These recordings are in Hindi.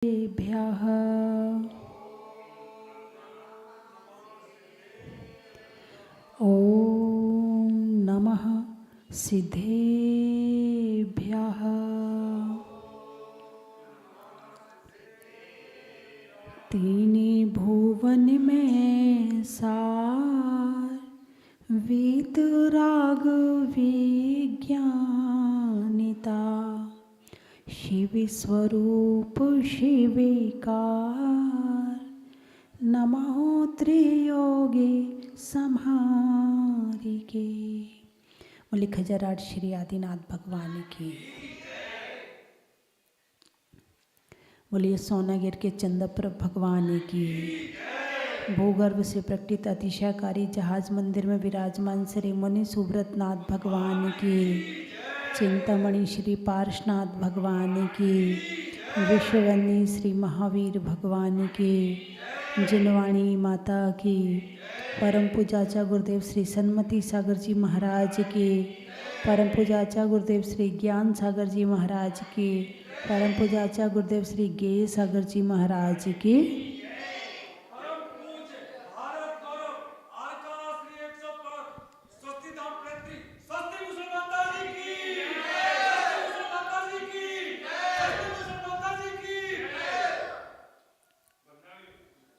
भ्यः ॐ नमः सिद्धेभ्यः। तीनी भुवन में सार वीतराग विज्ञानिता, शिव स्वरूप शिविकार, नमो त्रियोगी संहारिके। बोले खजराट श्री आदिनाथ भगवान की। बोलिए सोनागिर के चंद्रप्रभ भगवान की। भूगर्भ से प्रकटित अतिशयकारी जहाज मंदिर में विराजमान श्री मुनि सुब्रतनाथ भगवान की। चिंतामणि श्री पार्शनाथ भगवान की। विश्ववंदी श्री महावीर भगवान की। जिनवाणी माता की। परम पूजाचा गुरुदेव श्री सन्मति सागर जी महाराज की। परम पूजाचा गुरुदेव श्री ज्ञान सागर जी महाराज की। परम पूजाचा गुरुदेव श्री गेय सागर जी महाराज की।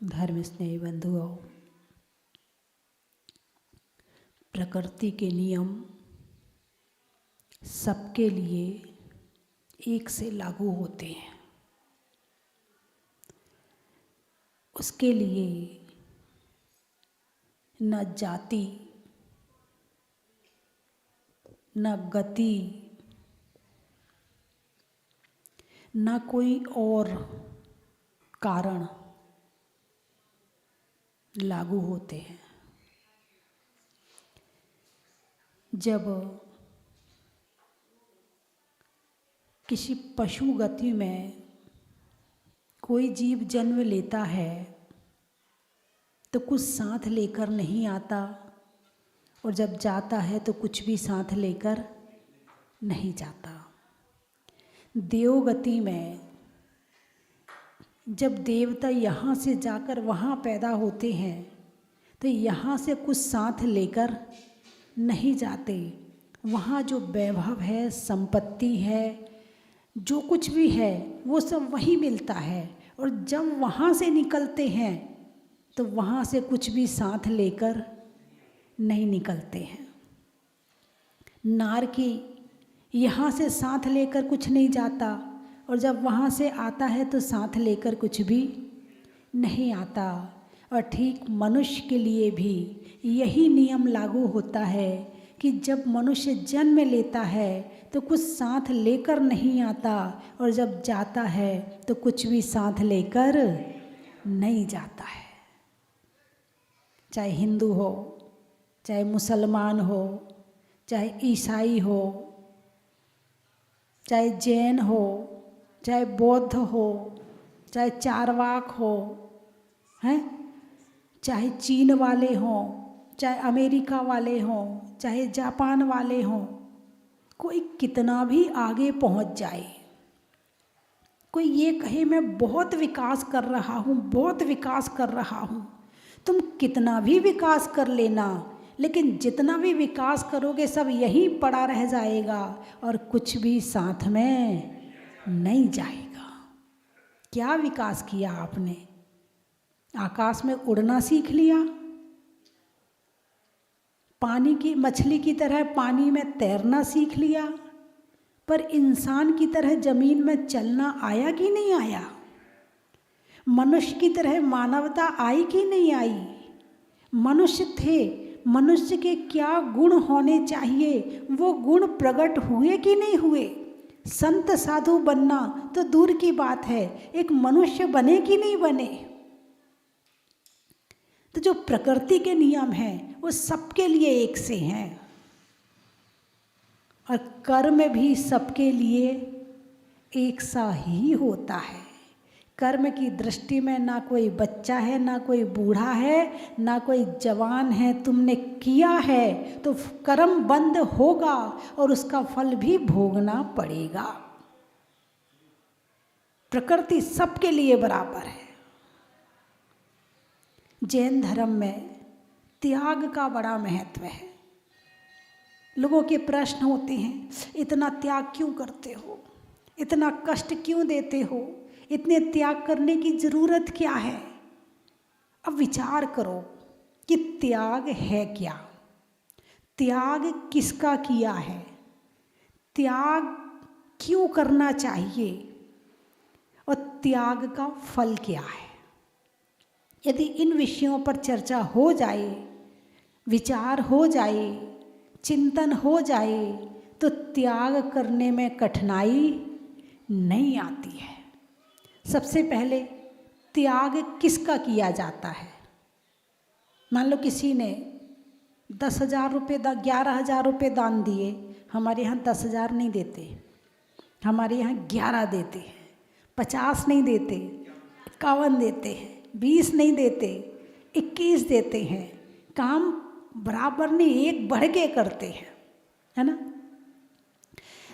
धर्म स्नेही बंधुओं, प्रकृति के नियम सबके लिए एक से लागू होते हैं। उसके लिए न जाति, न गति, न कोई और कारण लागू होते हैं। जब किसी पशु गति में कोई जीव जन्म लेता है तो कुछ साथ लेकर नहीं आता, और जब जाता है तो कुछ भी साथ लेकर नहीं जाता। देवगति में जब देवता यहाँ से जाकर वहाँ पैदा होते हैं तो यहाँ से कुछ साथ लेकर नहीं जाते। वहाँ जो वैभव है, संपत्ति है, जो कुछ भी है वो सब वहीं मिलता है, और जब वहाँ से निकलते हैं तो वहाँ से कुछ भी साथ लेकर नहीं निकलते हैं। नार की यहाँ से साथ लेकर कुछ नहीं जाता, और जब वहाँ से आता है तो साथ लेकर कुछ भी नहीं आता। और ठीक मनुष्य के लिए भी यही नियम लागू होता है कि जब मनुष्य जन्म लेता है तो कुछ साथ लेकर नहीं आता, और जब जाता है तो कुछ भी साथ लेकर नहीं जाता है। चाहे हिंदू हो, चाहे मुसलमान हो, चाहे ईसाई हो, चाहे जैन हो, चाहे बौद्ध हो, चाहे चारवाक हो, हैं, चाहे चीन वाले हों, चाहे अमेरिका वाले हों, चाहे जापान वाले हों, कोई कितना भी आगे पहुंच जाए, कोई ये कहे मैं बहुत विकास कर रहा हूँ, बहुत विकास कर रहा हूँ, तुम कितना भी विकास कर लेना, लेकिन जितना भी विकास करोगे सब यहीं पड़ा रह जाएगा और कुछ भी साथ में नहीं जाएगा। क्या विकास किया आपने? आकाश में उड़ना सीख लिया, पानी की मछली की तरह पानी में तैरना सीख लिया, पर इंसान की तरह जमीन में चलना आया कि नहीं आया? मनुष्य की तरह मानवता आई कि नहीं आई? मनुष्य थे, मनुष्य के क्या गुण होने चाहिए वो गुण प्रकट हुए कि नहीं हुए? संत साधु बनना तो दूर की बात है, एक मनुष्य बने कि नहीं बने? तो जो प्रकृति के नियम हैं वो सबके लिए एक से हैं, और कर्म भी सबके लिए एक सा ही होता है। कर्म की दृष्टि में ना कोई बच्चा है, ना कोई बूढ़ा है, ना कोई जवान है। तुमने किया है तो कर्म बंद होगा और उसका फल भी भोगना पड़ेगा। प्रकृति सबके लिए बराबर है। जैन धर्म में त्याग का बड़ा महत्व है। लोगों के प्रश्न होते हैं, इतना त्याग क्यों करते हो, इतना कष्ट क्यों देते हो, इतने त्याग करने की ज़रूरत क्या है। अब विचार करो कि त्याग है क्या, त्याग किसका किया है, त्याग क्यों करना चाहिए और त्याग का फल क्या है। यदि इन विषयों पर चर्चा हो जाए, विचार हो जाए, चिंतन हो जाए, तो त्याग करने में कठिनाई नहीं आती है। सबसे पहले त्याग किसका किया जाता है। मान लो किसी ने 10,000 रुपये 11,000 रुपये दान दिए। हमारे यहाँ 10,000 नहीं देते, हमारे यहाँ 11 देते हैं। 50 नहीं देते, 51 देते हैं। 20 नहीं देते, 21 देते हैं। काम बराबर नहीं, एक बढ़ के करते हैं, है ना।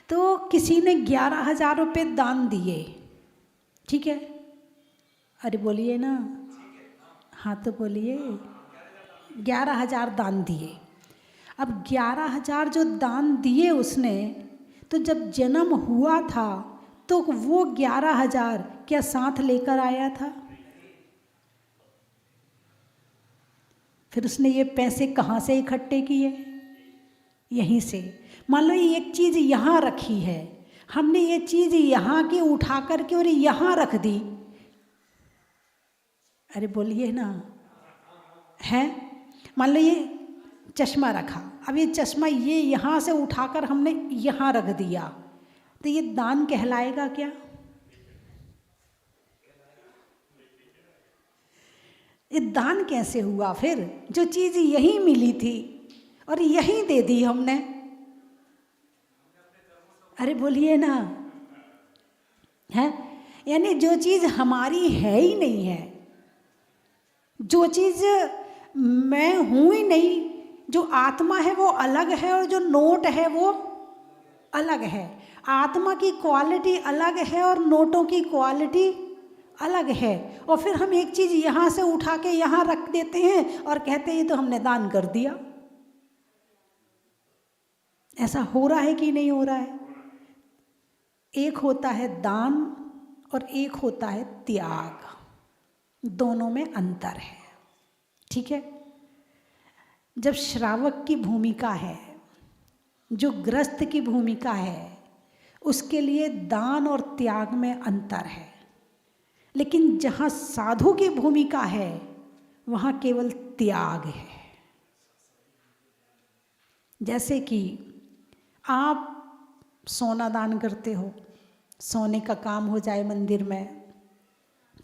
तो किसी ने 11,000 रुपये दान दिए, ठीक है। अरे बोलिए ना, हाँ तो बोलिए। 11,000 दान दिए। अब 11,000 जो दान दिए उसने, तो जब जन्म हुआ था तो वो 11,000 क्या साथ लेकर आया था? फिर उसने ये पैसे कहाँ से इकट्ठे किए? यहीं से। मान लो ये एक चीज़ यहाँ रखी है, हमने ये चीज़ यहाँ की उठा करके और यहाँ रख दी। अरे बोलिए ना, है। मान लो ये चश्मा रखा, अब ये चश्मा ये यहाँ से उठाकर हमने यहाँ रख दिया, तो ये दान कहलाएगा क्या? ये दान कैसे हुआ? फिर जो चीज़ यहीं मिली थी और यहीं दे दी हमने। अरे बोलिए ना, है। यानी जो चीज़ हमारी है ही नहीं है, जो चीज़ मैं हूँ ही नहीं, जो आत्मा है वो अलग है और जो नोट है वो अलग है। आत्मा की क्वालिटी अलग है और नोटों की क्वालिटी अलग है। और फिर हम एक चीज़ यहाँ से उठा के यहाँ रख देते हैं और कहते हैं ये तो हमने दान कर दिया। ऐसा हो रहा है कि नहीं हो रहा है? एक होता है दान और एक होता है त्याग, दोनों में अंतर है, ठीक है। जब श्रावक की भूमिका है, जो गृहस्थ की भूमिका है, उसके लिए दान और त्याग में अंतर है। लेकिन जहाँ साधु की भूमिका है वहाँ केवल त्याग है। जैसे कि आप सोना दान करते हो, सोने का काम हो जाए मंदिर में,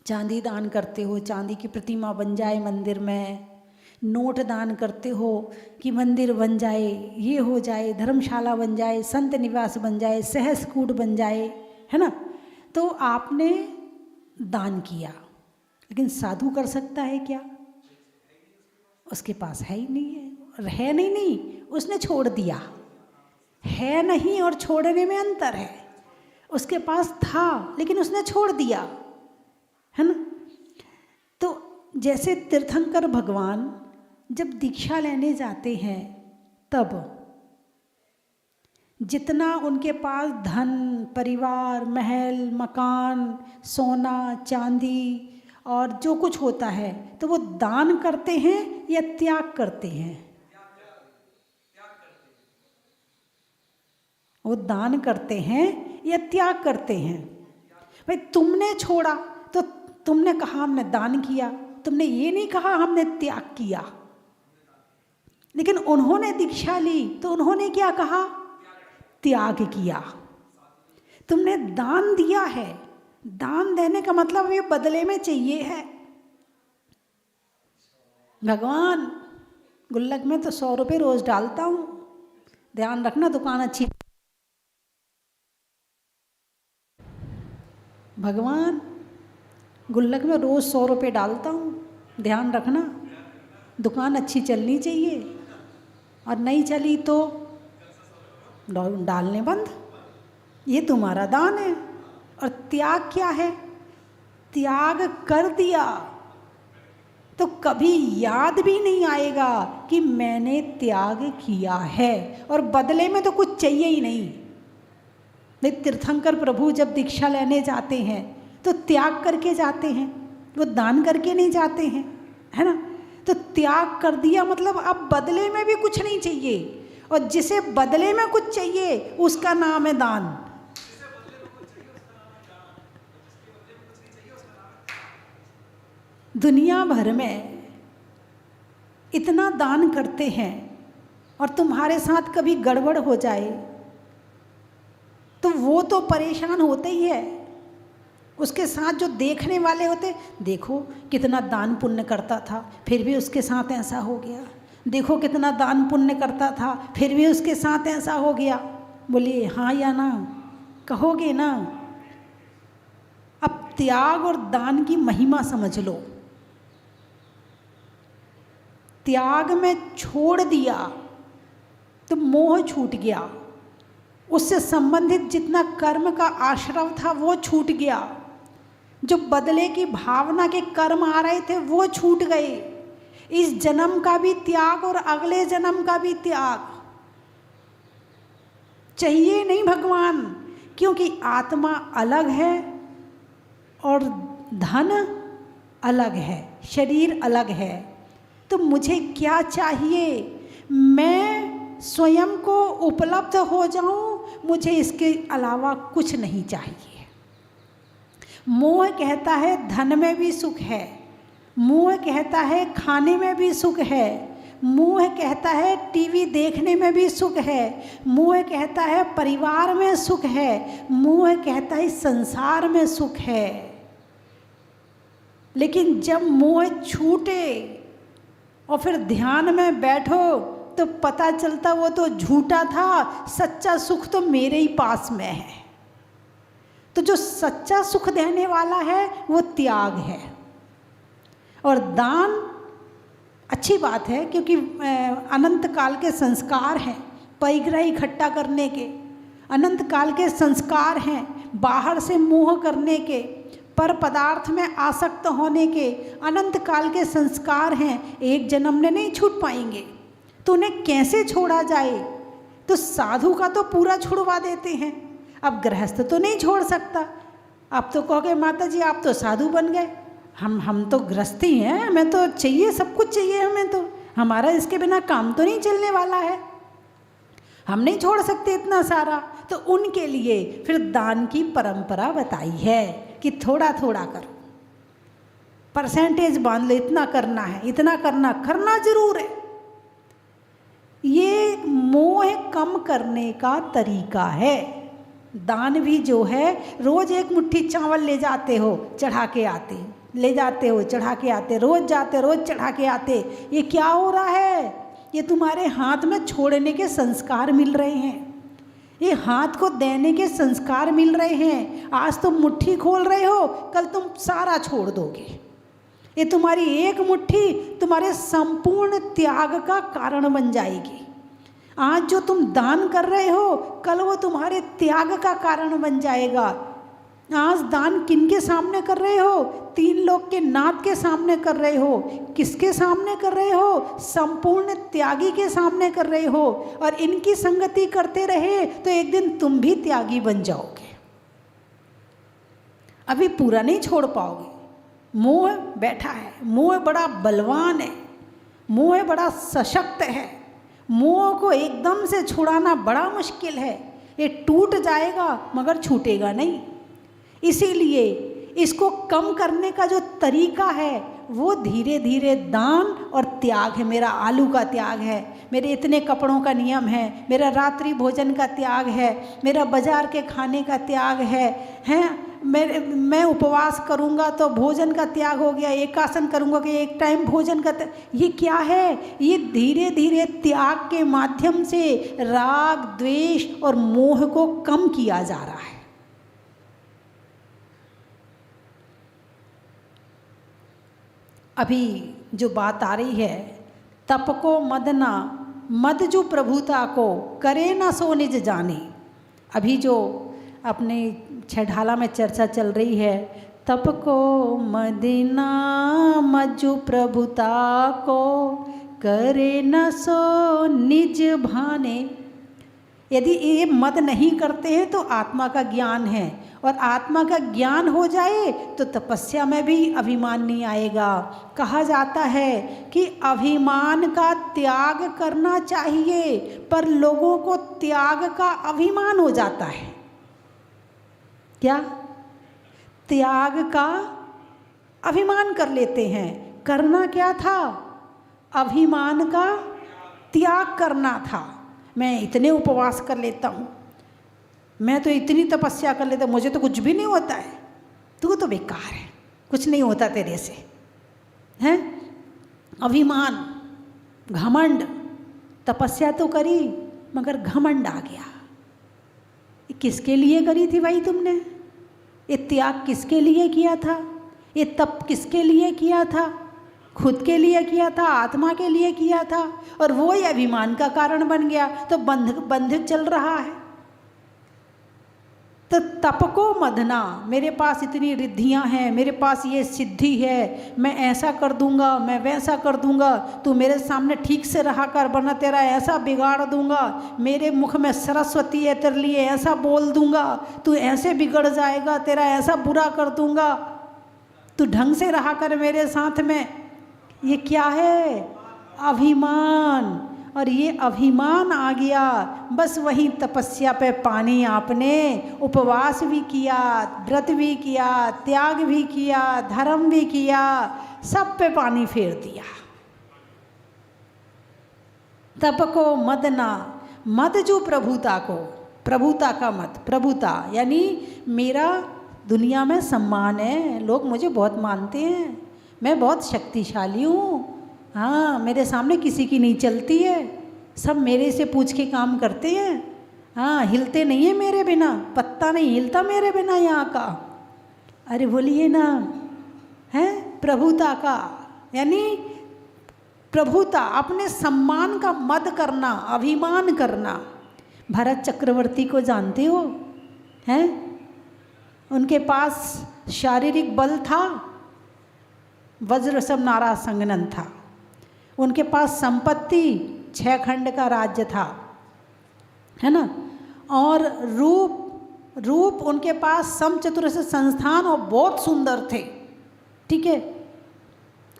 चांदी दान करते हो, चांदी की प्रतिमा बन जाए मंदिर में, नोट दान करते हो कि मंदिर बन जाए, ये हो जाए, धर्मशाला बन जाए, संत निवास बन जाए, सहस्कूट बन जाए, है ना। तो आपने दान किया, लेकिन साधु कर सकता है क्या? उसके पास है ही नहीं है। है नहीं, उसने छोड़ दिया। है नहीं और छोड़ने में अंतर है। उसके पास था लेकिन उसने छोड़ दिया, है ना। तो जैसे तीर्थंकर भगवान जब दीक्षा लेने जाते हैं, तब जितना उनके पास धन, परिवार, महल, मकान, सोना, चांदी और जो कुछ होता है, तो वो दान करते हैं या त्याग करते हैं? वो दान करते हैं या त्याग करते हैं? भाई तुमने छोड़ा तो तुमने कहा हमने दान किया, तुमने ये नहीं कहा हमने त्याग किया। लेकिन उन्होंने दीक्षा ली तो उन्होंने क्या कहा? त्याग किया। तुमने दान दिया है, दान देने का मतलब ये बदले में चाहिए है। भगवान गुल्लक में तो 100 रुपये रोज डालता हूँ, ध्यान रखना दुकान अच्छी। भगवान गुल्लक में रोज 100 रुपये डालता हूँ, ध्यान रखना दुकान अच्छी चलनी चाहिए, और नहीं चली तो डालने बंद। ये तुम्हारा दान है। और त्याग क्या है? त्याग कर दिया तो कभी याद भी नहीं आएगा कि मैंने त्याग किया है, और बदले में तो कुछ चाहिए ही नहीं। तीर्थंकर प्रभु जब दीक्षा लेने जाते हैं तो त्याग करके जाते हैं, वो दान करके नहीं जाते हैं, है ना। तो त्याग कर दिया मतलब अब बदले में भी कुछ नहीं चाहिए, और जिसे बदले में कुछ चाहिए उसका नाम है दान। दुनिया भर में इतना दान करते हैं और तुम्हारे साथ कभी गड़बड़ हो जाए तो वो तो परेशान होते ही है। उसके साथ जो देखने वाले होते, देखो कितना दान पुण्य करता था फिर भी उसके साथ ऐसा हो गया, देखो कितना दान पुण्य करता था फिर भी उसके साथ ऐसा हो गया। बोलिए हाँ या ना, कहोगे ना। अब त्याग और दान की महिमा समझ लो। त्याग में छोड़ दिया तो मोह छूट गया, उससे संबंधित जितना कर्म का आश्रव था वो छूट गया, जो बदले की भावना के कर्म आ रहे थे वो छूट गए। इस जन्म का भी त्याग और अगले जन्म का भी त्याग चाहिए नहीं भगवान, क्योंकि आत्मा अलग है और धन अलग है, शरीर अलग है। तो मुझे क्या चाहिए, मैं स्वयं को उपलब्ध हो जाऊं, मुझे इसके अलावा कुछ नहीं चाहिए। मोह कहता है धन में भी सुख है, मोह कहता है खाने में भी सुख है, मोह कहता है टीवी देखने में भी सुख है, मोह कहता है परिवार में सुख है, मोह कहता है संसार में सुख है। लेकिन जब मोह छूटे और फिर ध्यान में बैठो तो पता चलता वो तो झूठा था, सच्चा सुख तो मेरे ही पास में है। तो जो सच्चा सुख देने वाला है वो त्याग है। और दान अच्छी बात है, क्योंकि अनंत काल के संस्कार हैं, परिग्रह इकट्ठा करने के अनंत काल के संस्कार हैं, बाहर से मोह करने के, पर पदार्थ में आसक्त होने के अनंत काल के संस्कार हैं। एक जन्म में नहीं छूट पाएंगे, तो उन्हें कैसे छोड़ा जाए। तो साधु का तो पूरा छुड़वा देते हैं, अब गृहस्थ तो नहीं छोड़ सकता। आप तो कहोगे माता जी आप तो साधु बन गए, हम तो गृहस्थी हैं, हमें तो चाहिए, सब कुछ चाहिए हमें, तो हमारा इसके बिना काम तो नहीं चलने वाला है, हम नहीं छोड़ सकते इतना सारा। तो उनके लिए फिर दान की परंपरा बताई है कि थोड़ा थोड़ा करो, परसेंटेज बांध लो, इतना करना है, इतना करना जरूर है। ये मोह कम करने का तरीका है। दान भी जो है, रोज एक मुट्ठी चावल ले जाते हो चढ़ा के आते, ले जाते हो चढ़ा के आते, रोज जाते रोज चढ़ा के आते, ये क्या हो रहा है। ये तुम्हारे हाथ में छोड़ने के संस्कार मिल रहे हैं, ये हाथ को देने के संस्कार मिल रहे हैं। आज तुम मुट्ठी खोल रहे हो, कल तुम सारा छोड़ दोगे। ये तुम्हारी एक मुट्ठी तुम्हारे संपूर्ण त्याग का कारण बन जाएगी। आज जो तुम दान कर रहे हो, कल वो तुम्हारे त्याग का कारण बन जाएगा। आज दान किनके सामने कर रहे हो, तीन लोग के नाथ के सामने कर रहे हो। किसके सामने कर रहे हो, संपूर्ण त्यागी के सामने कर रहे हो। और इनकी संगति करते रहे तो एक दिन तुम भी त्यागी बन जाओगे, अभी पूरा नहीं छोड़ पाओगे। मोह बैठा है, मोह बड़ा बलवान है, मोह बड़ा सशक्त है। मोह को एकदम से छुड़ाना बड़ा मुश्किल है, ये टूट जाएगा मगर छूटेगा नहीं। इसीलिए इसको कम करने का जो तरीका है वो धीरे धीरे दान और त्याग है। मेरा आलू का त्याग है, मेरे इतने कपड़ों का नियम है, मेरा रात्रि भोजन का त्याग है, मेरा बाजार के खाने का त्याग है। मैं उपवास करूँगा तो भोजन का त्याग हो गया, एकासन करूँगा कि एक टाइम भोजन का ये क्या है। ये धीरे धीरे त्याग के माध्यम से राग द्वेष और मोह को कम किया जा रहा है। अभी जो बात आ रही है, तप को मद ना, मद जो प्रभुता को करे ना सो निज जाने। अभी जो अपने छठाला में चर्चा चल रही है, तप को मदिना मज्जु प्रभुता को करे न सो निज भाने। यदि ये मद नहीं करते हैं तो आत्मा का ज्ञान है, और आत्मा का ज्ञान हो जाए तो तपस्या में भी अभिमान नहीं आएगा। कहा जाता है कि अभिमान का त्याग करना चाहिए, पर लोगों को त्याग का अभिमान हो जाता है। क्या? त्याग का अभिमान कर लेते हैं। करना क्या था? अभिमान का त्याग करना था। मैं इतने उपवास कर लेता हूँ, मैं तो इतनी तपस्या कर लेता हूँ, मुझे तो कुछ भी नहीं होता है, तू तो बेकार है, कुछ नहीं होता तेरे से, हैं? अभिमान, घमंड। तपस्या तो करी मगर घमंड आ गया। ये किसके लिए करी थी भाई तुमने? ये त्याग किसके लिए किया था? ये तप किसके लिए किया था? खुद के लिए किया था, आत्मा के लिए किया था, और वो ही अभिमान का कारण बन गया, तो बंध चल रहा है। तो तप को मदना, मेरे पास इतनी रिद्धियां हैं, मेरे पास ये सिद्धि है, मैं ऐसा कर दूंगा, मैं वैसा कर दूंगा, तू मेरे सामने ठीक से रहा कर, वरना तेरा ऐसा बिगाड़ दूंगा, मेरे मुख में सरस्वती है, तेरे लिए ऐसा बोल दूंगा, तू ऐसे बिगड़ जाएगा, तेरा ऐसा बुरा कर दूंगा, तू ढंग से रहा कर मेरे साथ में। ये क्या है? अभिमान। और ये अभिमान आ गया, बस वही तपस्या पे पानी आपने उपवास भी किया, व्रत भी किया, त्याग भी किया, धर्म भी किया, सब पे पानी फेर दिया। तप को मदना, मद जो प्रभुता को, प्रभुता का मत, प्रभुता यानी मेरा दुनिया में सम्मान है, लोग मुझे बहुत मानते हैं, मैं बहुत शक्तिशाली हूँ, हाँ मेरे सामने किसी की नहीं चलती है, सब मेरे से पूछ के काम करते हैं, हाँ हिलते नहीं है मेरे बिना, पत्ता नहीं हिलता मेरे बिना यहाँ का। अरे बोलिए ना, हैं? प्रभुता का यानी प्रभुता, अपने सम्मान का मद करना, अभिमान करना। भरत चक्रवर्ती को जानते हो, हैं? उनके पास शारीरिक बल था, वज्र सब नारा संगनन था, उनके पास संपत्ति 6 खंड का राज्य था, है ना, और रूप उनके पास समचतुर्थ संस्थान और बहुत सुंदर थे, ठीक है,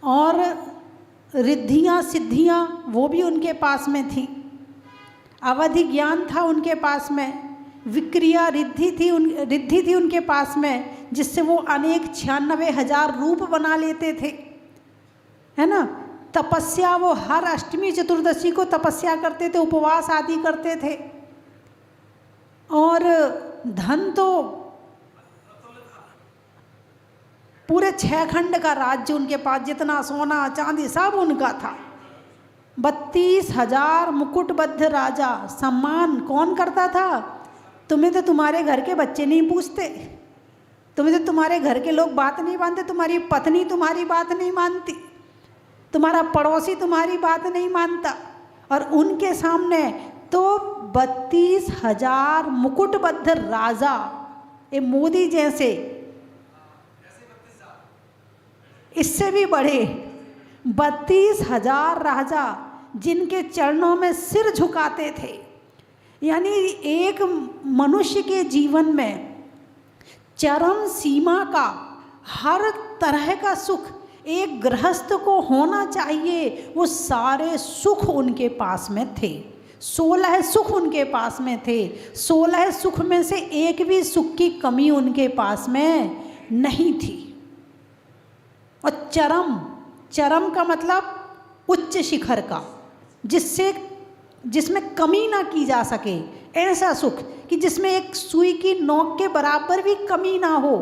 और रिद्धियाँ सिद्धियाँ वो भी उनके पास में थी, अवधि ज्ञान था उनके पास में, विक्रिया रिद्धि थी उनके पास में, जिससे वो अनेक 96,000 रूप बना लेते थे, है ना। तपस्या वो हर अष्टमी चतुर्दशी को तपस्या करते थे, उपवास आदि करते थे, और धन तो पूरे 6 खंड का राज्य उनके पास, जितना सोना चांदी सब उनका था। 32,000 मुकुटबद्ध राजा, सम्मान कौन करता था? तुम्हें तो तुम्हारे घर के बच्चे नहीं पूछते, तुम्हें तो तुम्हारे घर के लोग बात नहीं मानते, तुम्हारी पत्नी तुम्हारी बात नहीं मानती, तुम्हारा पड़ोसी तुम्हारी बात नहीं मानता, और उनके सामने तो 32,000 मुकुटबद्ध राजा, ये मोदी जैसे, इससे भी बड़े 32,000 राजा जिनके चरणों में सिर झुकाते थे। यानी एक मनुष्य के जीवन में चरम सीमा का हर तरह का सुख एक गृहस्थ को होना चाहिए, वो सारे सुख उनके पास में थे। 16 सुख उनके पास में थे, 16 सुख में से एक भी सुख की कमी उनके पास में नहीं थी। और चरम का मतलब उच्च शिखर का, जिसमें कमी ना की जा सके, ऐसा सुख कि जिसमें एक सुई की नोक के बराबर भी कमी ना हो,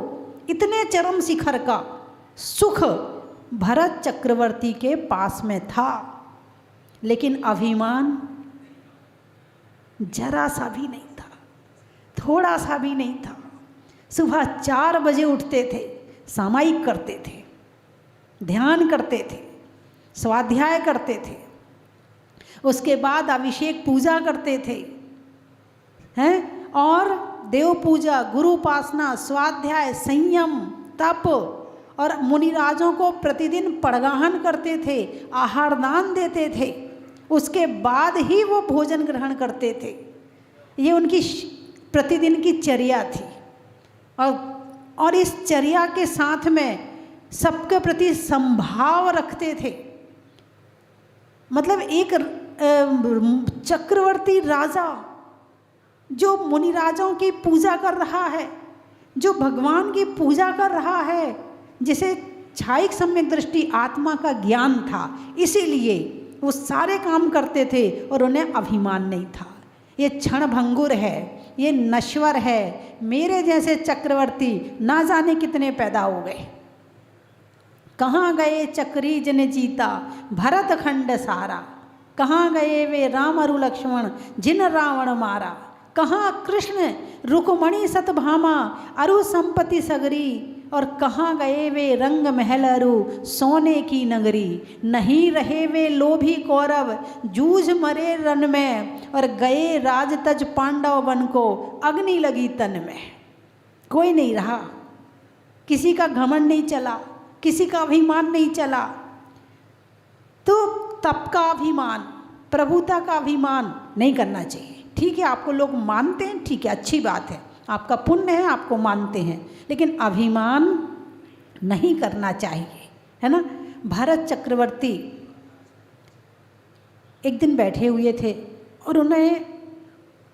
इतने चरम शिखर का सुख भरत चक्रवर्ती के पास में था। लेकिन अभिमान जरा सा भी नहीं था, थोड़ा सा भी नहीं था। सुबह 4 बजे उठते थे, सामायिक करते थे, ध्यान करते थे, स्वाध्याय करते थे, उसके बाद अभिषेक पूजा करते थे, हैं, और देव पूजा, गुरु उपासना, स्वाध्याय, संयम, तप और मुनिराजों को प्रतिदिन पड़गाहन करते थे, आहार दान देते थे, उसके बाद ही वो भोजन ग्रहण करते थे। ये उनकी प्रतिदिन की चर्या थी। और इस चर्या के साथ में सबके प्रति संभाव रखते थे। मतलब एक चक्रवर्ती राजा जो मुनिराजों की पूजा कर रहा है, जो भगवान की पूजा कर रहा है, जिसे छायिक सम्यक दृष्टि आत्मा का ज्ञान था, इसीलिए वो सारे काम करते थे और उन्हें अभिमान नहीं था। ये क्षण भंगुर है, ये नश्वर है। मेरे जैसे चक्रवर्ती ना जाने कितने पैदा हो गए। कहाँ गए चक्री जन जीता भरत खंड सारा, कहाँ गए वे राम अरु लक्ष्मण जिन रावण मारा। कहाँ कृष्ण रुक्मणी सतभामा अरु संपत्ति सगरी, और कहाँ गए वे रंग महल अरु सोने की नगरी। नहीं रहे वे लोभी कौरव जूझ मरे रण में, और गए राज तज पांडव वन को अग्नि लगी तन में। कोई नहीं रहा, किसी का घमंड नहीं चला, किसी का अभिमान नहीं चला। तो तप का अभिमान, प्रभुता का अभिमान नहीं करना चाहिए। ठीक है, आपको लोग मानते हैं, ठीक है, अच्छी बात है, आपका पुण्य है, आपको मानते हैं, लेकिन अभिमान नहीं करना चाहिए, है ना। भरत चक्रवर्ती एक दिन बैठे हुए थे और उन्हें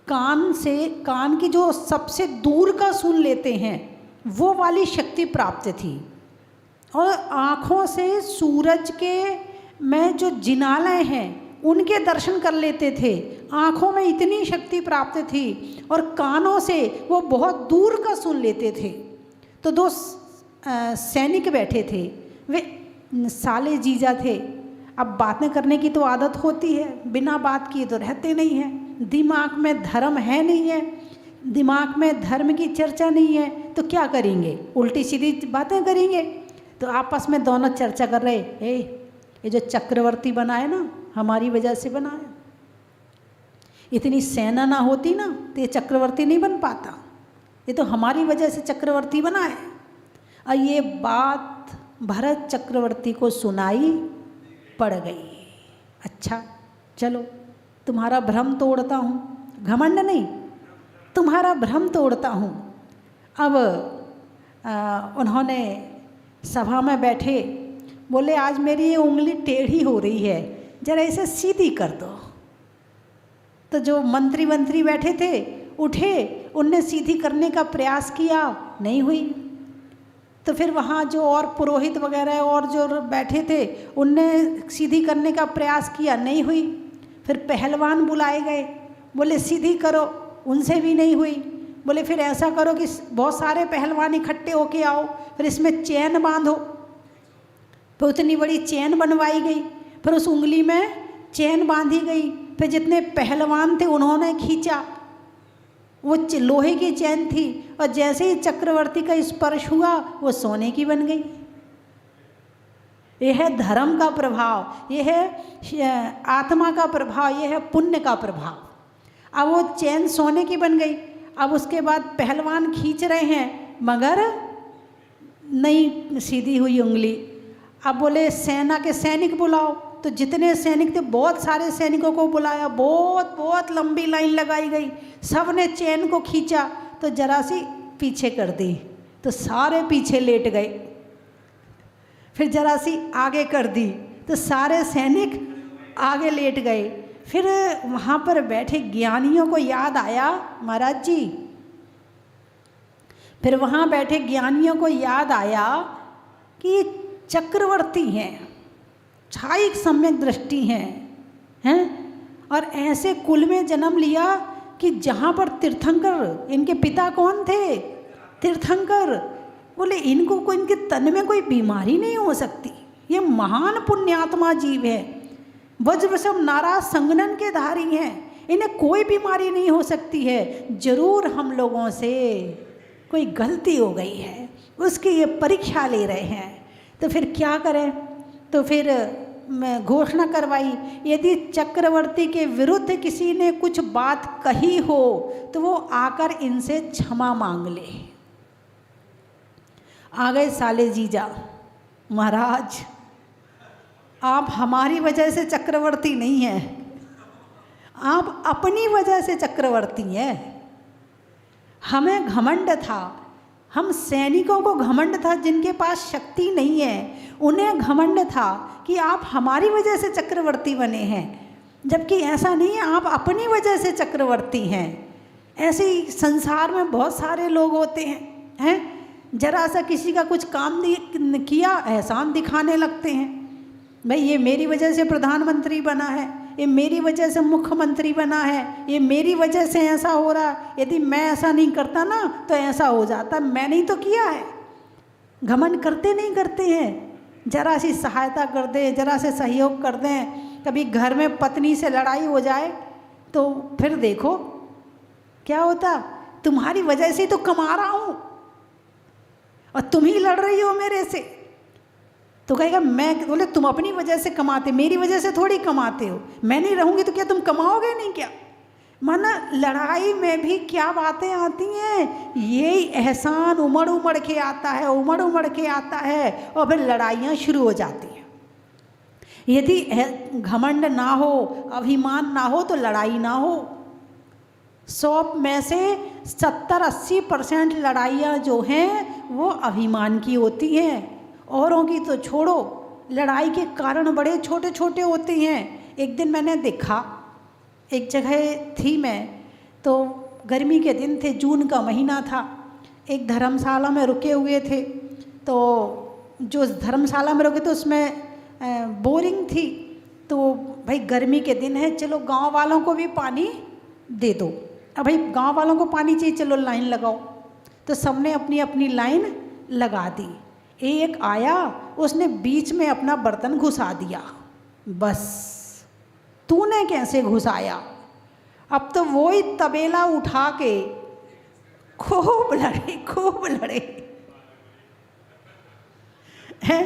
कान की जो सबसे दूर का सुन लेते हैं वो वाली शक्ति प्राप्त थी, और आँखों से सूरज के में जो जिनालय हैं उनके दर्शन कर लेते थे। आँखों में इतनी शक्ति प्राप्त थी और कानों से वो बहुत दूर का सुन लेते थे। तो दो सैनिक बैठे थे, वे साले जीजा थे। अब बातें करने की तो आदत होती है, बिना बात किए तो रहते नहीं हैं। दिमाग में धर्म है नहीं है, दिमाग में धर्म की चर्चा नहीं है, तो क्या करेंगे, उल्टी सीधी बातें करेंगे। तो आपस में दोनों चर्चा कर रहे, ये जो चक्रवर्ती बना है ना, हमारी वजह से बना है। इतनी सेना ना होती ना तो ये चक्रवर्ती नहीं बन पाता, ये तो हमारी वजह से चक्रवर्ती बना है। और ये बात भरत चक्रवर्ती को सुनाई पड़ गई। अच्छा चलो, तुम्हारा भ्रम तोड़ता हूँ, घमंड नहीं, तुम्हारा भ्रम तोड़ता हूँ। अब उन्होंने सभा में बैठे, बोले आज मेरी ये उंगली टेढ़ी हो रही है, जरा इसे सीधी कर दो। तो जो मंत्री बैठे थे उठे, उनने सीधी करने का प्रयास किया, नहीं हुई। तो फिर वहाँ जो और पुरोहित वगैरह और जो बैठे थे उनने सीधी करने का प्रयास किया, नहीं हुई। फिर पहलवान बुलाए गए, बोले सीधी करो, उनसे भी नहीं हुई। बोले फिर ऐसा करो कि बहुत सारे पहलवान इकट्ठे होके आओ, फिर इसमें चैन बांधो। फिर उतनी बड़ी चैन बनवाई गई, फिर उस उंगली में चैन बांधी गई। फिर जितने पहलवान थे उन्होंने खींचा, वो लोहे की चैन थी, और जैसे ही चक्रवर्ती का स्पर्श हुआ वो सोने की बन गई। यह है धर्म का प्रभाव, यह है आत्मा का प्रभाव, यह है पुण्य का प्रभाव। अब वो चैन सोने की बन गई। अब उसके बाद पहलवान खींच रहे हैं मगर नहीं सीधी हुई उंगली। अब बोले सेना के सैनिक बुलाओ, तो जितने सैनिक थे बहुत सारे सैनिकों को बुलाया, बहुत बहुत लंबी लाइन लगाई गई, सब ने चैन को खींचा तो जरा सी पीछे कर दी, तो सारे पीछे लेट गए। फिर जरा सी आगे कर दी तो सारे सैनिक आगे लेट गए। फिर वहाँ पर बैठे ज्ञानियों को याद आया, महाराज जी, फिर वहाँ बैठे ज्ञानियों को याद आया कि चक्रवर्ती हैं, छायिक सम्यक दृष्टि हैं, और ऐसे कुल में जन्म लिया कि जहाँ पर तीर्थंकर, इनके पिता कौन थे, तीर्थंकर। बोले इनको कोई, इनके तन में कोई बीमारी नहीं हो सकती, ये महान पुण्यात्मा जीव है, वज्रवशम नाराज संगनन के धारी हैं, इन्हें कोई बीमारी नहीं हो सकती है। जरूर हम लोगों से कोई गलती हो गई है, उसकी ये परीक्षा ले रहे हैं। तो फिर क्या करें, तो फिर मैं घोषणा करवाई, यदि चक्रवर्ती के विरुद्ध किसी ने कुछ बात कही हो तो वो आकर इनसे क्षमा मांग ले। आ गए साले जीजा, महाराज आप हमारी वजह से चक्रवर्ती नहीं हैं, आप अपनी वजह से चक्रवर्ती हैं। हमें घमंड था, हम सैनिकों को घमंड था जिनके पास शक्ति नहीं है, उन्हें घमंड था कि आप हमारी वजह से चक्रवर्ती बने हैं, जबकि ऐसा नहीं है, आप अपनी वजह से चक्रवर्ती हैं। ऐसे ही संसार में बहुत सारे लोग होते हैं जरा सा किसी का कुछ काम किया एहसान दिखाने लगते हैं, भाई ये मेरी वजह से प्रधानमंत्री बना है, ये मेरी वजह से मुख्यमंत्री बना है, ये मेरी वजह से ऐसा हो रहा, यदि मैं ऐसा नहीं करता ना तो ऐसा हो जाता, मैंने ही तो किया है। घमंड करते नहीं करते हैं, जरा सी सहायता कर दें, जरा से सहयोग कर दें, कभी घर में पत्नी से लड़ाई हो जाए तो फिर देखो क्या होता, तुम्हारी वजह से तो कमा रहा हूँ और तुम ही लड़ रही हो मेरे से। तो कहेगा मैं, बोले तुम अपनी वजह से कमाते, मेरी वजह से थोड़ी कमाते हो, मैं नहीं रहूँगी तो क्या तुम कमाओगे नहीं क्या। माना लड़ाई में भी क्या बातें आती हैं, यही एहसान उमड़ उमड़ के आता है, उमड़ उमड़ के आता है और फिर लड़ाइयाँ शुरू हो जाती हैं। यदि घमंड ना हो, अभिमान ना हो तो लड़ाई ना हो। 100 में से 70-80% लड़ाइयाँ जो हैं वो अभिमान की होती हैं, औरों की तो छोड़ो, लड़ाई के कारण बड़े छोटे छोटे होते हैं। एक दिन मैंने देखा, एक जगह थी मैं, तो गर्मी के दिन थे, जून का महीना था, एक धर्मशाला में रुके हुए थे। तो जो धर्मशाला में रुके थे उसमें बोरिंग थी, तो भाई गर्मी के दिन है, चलो गांव वालों को भी पानी दे दो। अब भाई गांव वालों को पानी चाहिए, चलो लाइन लगाओ। तो सबने अपनी अपनी लाइन लगा दी। एक आया, उसने बीच में अपना बर्तन घुसा दिया, बस तूने कैसे घुसाया। अब तो वो ही तबेला उठा के खूब लड़े हैं।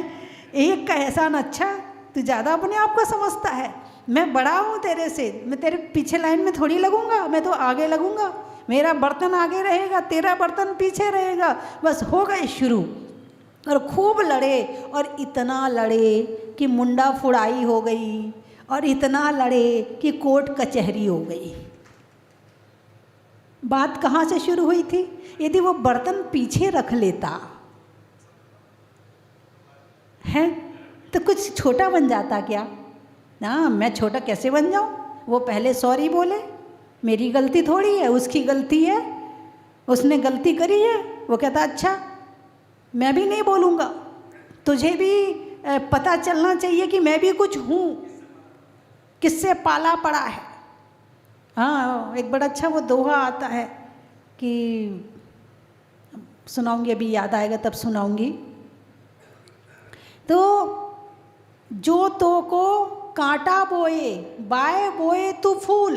एक का एहसान, अच्छा तू ज़्यादा अपने आप को समझता है, मैं बड़ा हूँ तेरे से, मैं तेरे पीछे लाइन में थोड़ी लगूंगा, मैं तो आगे लगूंगा, मेरा बर्तन आगे रहेगा, तेरा बर्तन पीछे रहेगा। बस हो गए शुरू, और खूब लड़े, और इतना लड़े कि मुंडा फुड़ाई हो गई, और इतना लड़े कि कोर्ट कचहरी हो गई। बात कहाँ से शुरू हुई थी, यदि वो बर्तन पीछे रख लेता है तो कुछ छोटा बन जाता क्या। ना, मैं छोटा कैसे बन जाऊँ, वो पहले सॉरी बोले, मेरी गलती थोड़ी है, उसकी गलती है, उसने गलती करी है। वो कहता अच्छा मैं भी नहीं बोलूँगा, तुझे भी पता चलना चाहिए कि मैं भी कुछ हूँ, किससे पाला पड़ा है। हाँ, एक बड़ा अच्छा वो दोहा आता है कि सुनाऊंगी, अभी याद आएगा तब सुनाऊंगी। तो जो तो को कांटा बोए बाए बोए तू फूल,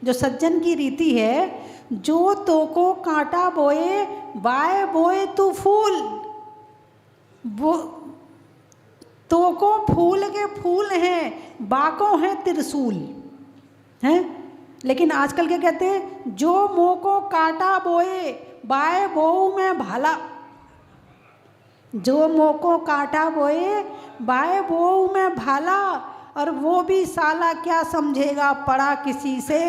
जो सज्जन की रीति है, जो तो को कांटा बोए बाए बोए तू फूल, वो तो को फूल के फूल हैं, बाको हैं त्रिशूल हैं। लेकिन आजकल क्या कहते हैं, जो मुँह को कांटा बोए बाए बोऊ में भाला, जो मुँह को कांटा बोए बाए बोऊ में भाला, और वो भी साला क्या समझेगा पड़ा किसी से।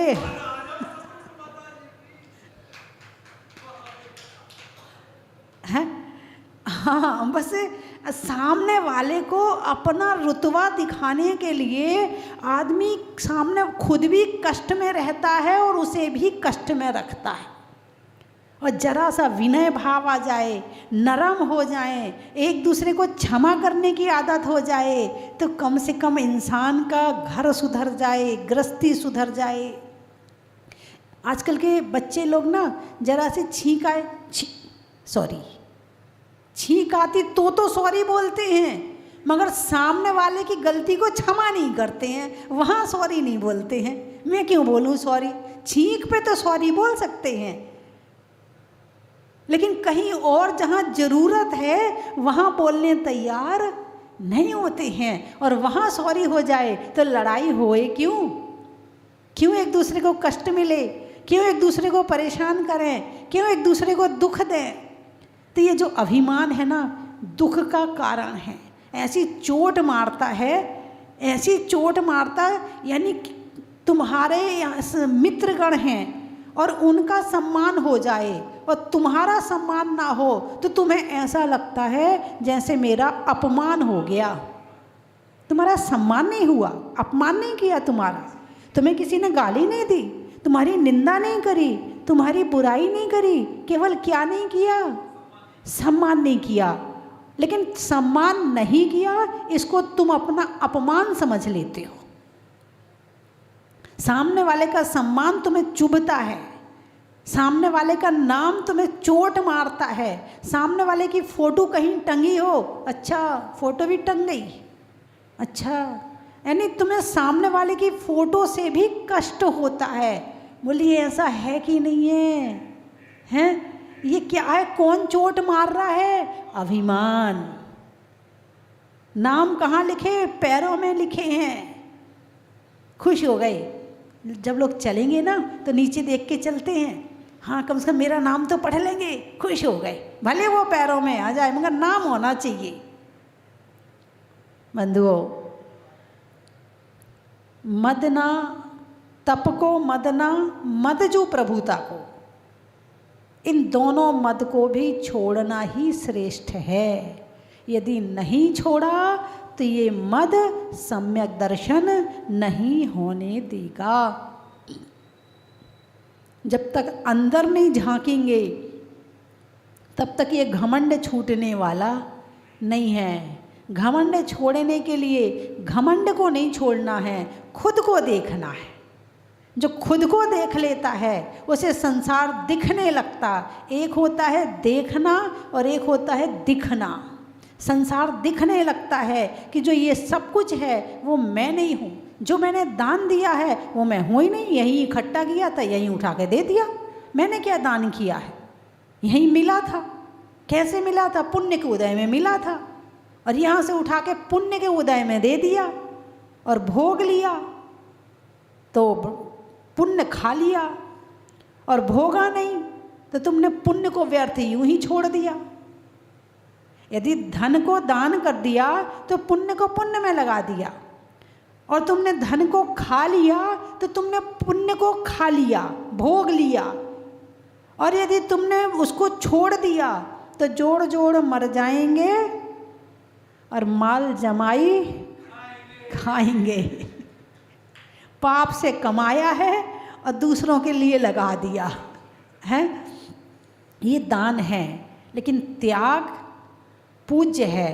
हैं, हाँ, बस सामने वाले को अपना रुतबा दिखाने के लिए आदमी सामने खुद भी कष्ट में रहता है और उसे भी कष्ट में रखता है। और जरा सा विनय भाव आ जाए, नरम हो जाए, एक दूसरे को क्षमा करने की आदत हो जाए, तो कम से कम इंसान का घर सुधर जाए, गृहस्थी सुधर जाए। आजकल के बच्चे लोग ना जरा से छींक आए, सॉरी, छींक आती तो सॉरी बोलते हैं, मगर सामने वाले की गलती को क्षमा नहीं करते हैं, वहाँ सॉरी नहीं बोलते हैं। मैं क्यों बोलूँ सॉरी, छींक पे तो सॉरी बोल सकते हैं, लेकिन कहीं और जहाँ ज़रूरत है वहाँ बोलने तैयार नहीं होते हैं। और वहाँ सॉरी हो जाए तो लड़ाई होए क्यों, क्यों एक दूसरे को कष्ट मिले, क्यों एक दूसरे को परेशान करें, क्यों एक दूसरे को दुख दें। तो तो ये जो अभिमान है ना, दुख का कारण है। ऐसी चोट मारता है, ऐसी चोट मारता है, यानी तुम्हारे मित्रगण हैं और उनका सम्मान हो जाए और तुम्हारा सम्मान ना हो तो तुम्हें ऐसा लगता है जैसे मेरा अपमान हो गया। तुम्हारा सम्मान नहीं हुआ, अपमान नहीं किया तुम्हारा, तुम्हें किसी ने गाली नहीं दी, तुम्हारी निंदा नहीं करी, तुम्हारी बुराई नहीं करी, केवल क्या नहीं किया, सम्मान नहीं किया। लेकिन सम्मान नहीं किया इसको तुम अपना अपमान समझ लेते हो। सामने वाले का सम्मान तुम्हें चुभता है, सामने वाले का नाम तुम्हें चोट मारता है, सामने वाले की फोटो कहीं टंगी हो, अच्छा फोटो भी टंग गई, अच्छा, यानी तुम्हें सामने वाले की फोटो से भी कष्ट होता है। बोलिए ऐसा है कि नहीं है? हैं? ये क्या है? कौन चोट मार रहा है? अभिमान। नाम कहाँ लिखे? पैरों में लिखे हैं। खुश हो गए जब लोग चलेंगे ना तो नीचे देख के चलते हैं, हाँ कम से कम मेरा नाम तो पढ़ लेंगे, खुश हो गए, भले वो पैरों में आ जाए मगर नाम होना चाहिए। बंधुओं, मदना तप को, मदना मदजू प्रभुता को, इन दोनों मद को भी छोड़ना ही श्रेष्ठ है। यदि नहीं छोड़ा तो ये मद सम्यक दर्शन नहीं होने देगा। जब तक अंदर नहीं झांकेंगे तब तक ये घमंड छूटने वाला नहीं है। घमंड छोड़ने के लिए घमंड को नहीं छोड़ना है, खुद को देखना है। जो खुद को देख लेता है उसे संसार दिखने लगता। एक होता है देखना और एक होता है दिखना। संसार दिखने लगता है कि जो ये सब कुछ है वो मैं नहीं हूँ, जो मैंने दान दिया है वो मैं हूँ ही नहीं, यहीं इकट्ठा किया था, यहीं उठा के दे दिया। मैंने क्या दान किया है? यहीं मिला था। कैसे मिला था? पुण्य के उदय में मिला था और यहाँ से उठा के पुण्य के उदय में दे दिया और भोग लिया, तो पुण्य खा लिया और भोगा नहीं तो तुमने पुण्य को व्यर्थ यूं ही छोड़ दिया। यदि धन को दान कर दिया तो पुण्य को पुण्य में लगा दिया, और तुमने धन को खा लिया तो तुमने पुण्य को खा लिया, भोग लिया। और यदि तुमने उसको छोड़ दिया तो जोड़ जोड़ मर जाएंगे और माल जमाई खाएंगे। पाप से कमाया है और दूसरों के लिए लगा दिया है। ये दान है, लेकिन त्याग पूज्य है,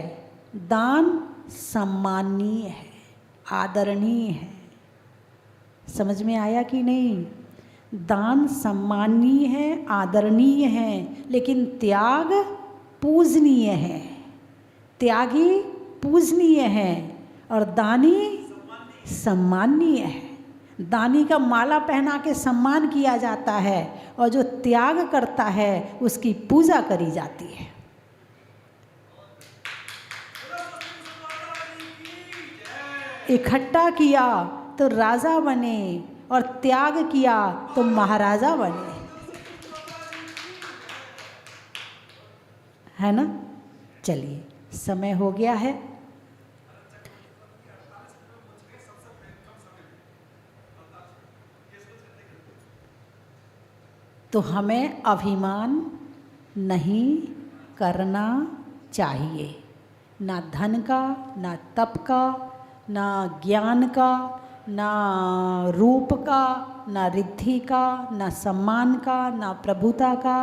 दान सम्माननीय है, आदरणीय है। समझ में आया कि नहीं? दान सम्माननीय है, आदरणीय है, लेकिन त्याग पूजनीय है। त्यागी पूजनीय है और दानी सम्माननीय है। दानी का माला पहना के सम्मान किया जाता है और जो त्याग करता है उसकी पूजा करी जाती है। इकट्ठा किया तो राजा बने और त्याग किया तो महाराजा बने, है ना? चलिए, समय हो गया है। तो हमें अभिमान नहीं करना चाहिए, ना धन का, ना तप का, ना ज्ञान का, ना रूप का, ना रिद्धि का, ना सम्मान का, ना प्रभुता का।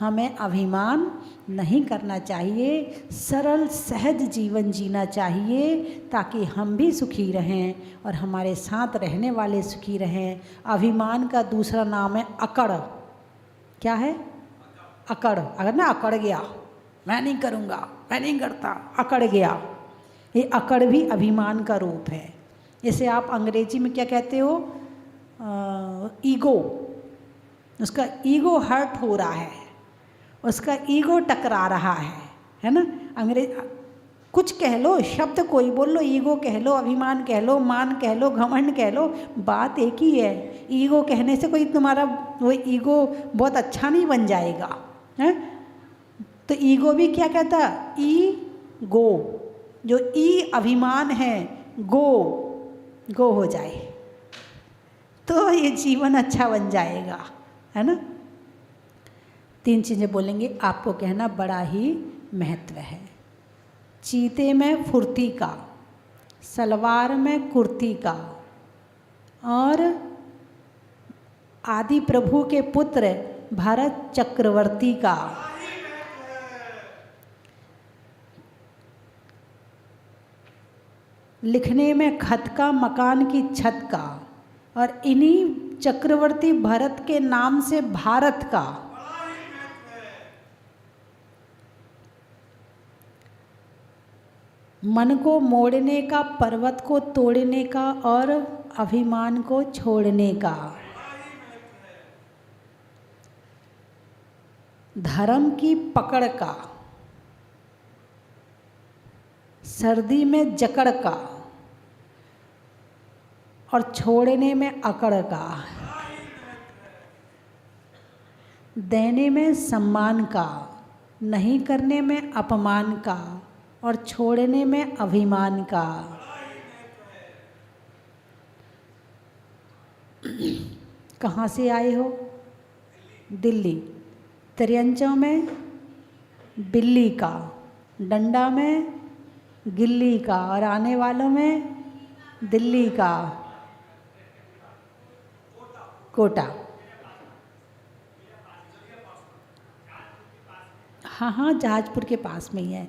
हमें अभिमान नहीं करना चाहिए। सरल सहज जीवन जीना चाहिए ताकि हम भी सुखी रहें और हमारे साथ रहने वाले सुखी रहें। अभिमान का दूसरा नाम है अकड़। क्या है? अकड़। अगर ना अकड़ गया, मैं नहीं करूँगा, मैं नहीं करता, अकड़ गया, ये अकड़ भी अभिमान का रूप है। इसे आप अंग्रेजी में क्या कहते हो? ईगो। उसका ईगो हर्ट हो रहा है, उसका ईगो टकरा रहा है ना? अंग्रेज कुछ कह लो, शब्द कोई बोल लो, ईगो कह लो, अभिमान कह लो, मान कह लो, घमंड कह लो, बात एक ही है। ईगो कहने से कोई तुम्हारा वो ईगो बहुत अच्छा नहीं बन जाएगा, है? तो ईगो भी क्या कहता? ई गो, जो ई अभिमान है, गो हो जाए तो ये जीवन अच्छा बन जाएगा, है ना। 3 चीज़ें बोलेंगे, आपको कहना बड़ा ही महत्व है। चीते में फुर्ती का, सलवार में कुर्ती का, और आदि प्रभु के पुत्र भरत चक्रवर्ती का। लिखने में खत का, मकान की छत का, और इन्हीं चक्रवर्ती भरत के नाम से भारत का। मन को मोड़ने का, पर्वत को तोड़ने का, और अभिमान को छोड़ने का। धर्म की पकड़ का, सर्दी में जकड़ का, और छोड़ने में अकड़ का। देने में सम्मान का, नहीं करने में अपमान का, और छोड़ने में अभिमान का। कहाँ से आए हो? दिल्ली। त्रियंचों में बिल्ली का, डंडा में गिल्ली का, और आने वालों में दिल्ली का कोटा। हाँ, जहाजपुर के पास में ही है।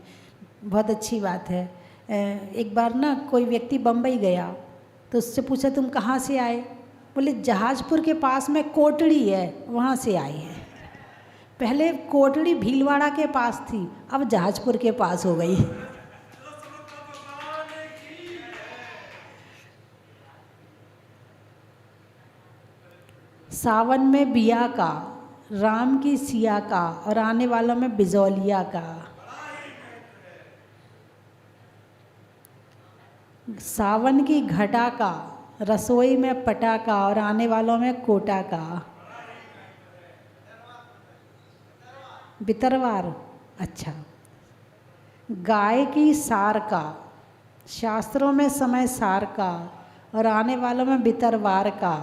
बहुत अच्छी बात है। एक बार ना कोई व्यक्ति बम्बई गया तो उससे पूछा तुम कहाँ से आए? बोले जहाजपुर के पास में कोटड़ी है, वहाँ से आए हैं। पहले कोटड़ी भीलवाड़ा के पास थी, अब जहाजपुर के पास हो गई। सावन में बिया का, राम की सिया का, और आने वालों में बिजौलिया का। सावन की घटा का, रसोई में पटाका, और आने वालों में कोटा का। बितरवार, अच्छा। गाय की सार का, शास्त्रों में समय सार का, और आने वालों में बितरवार का।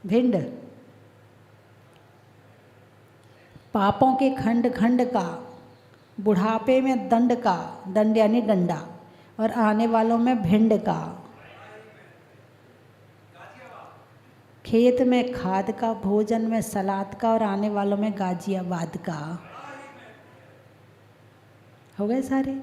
भिंड, पापों के खंड खंड का, बुढ़ापे में दंड का, दंड यानी डंडा, और आने वालों में भिंड का। खेत में खाद का, भोजन में सलाद का, और आने वालों में गाजियाबाद का। हो गए सारे?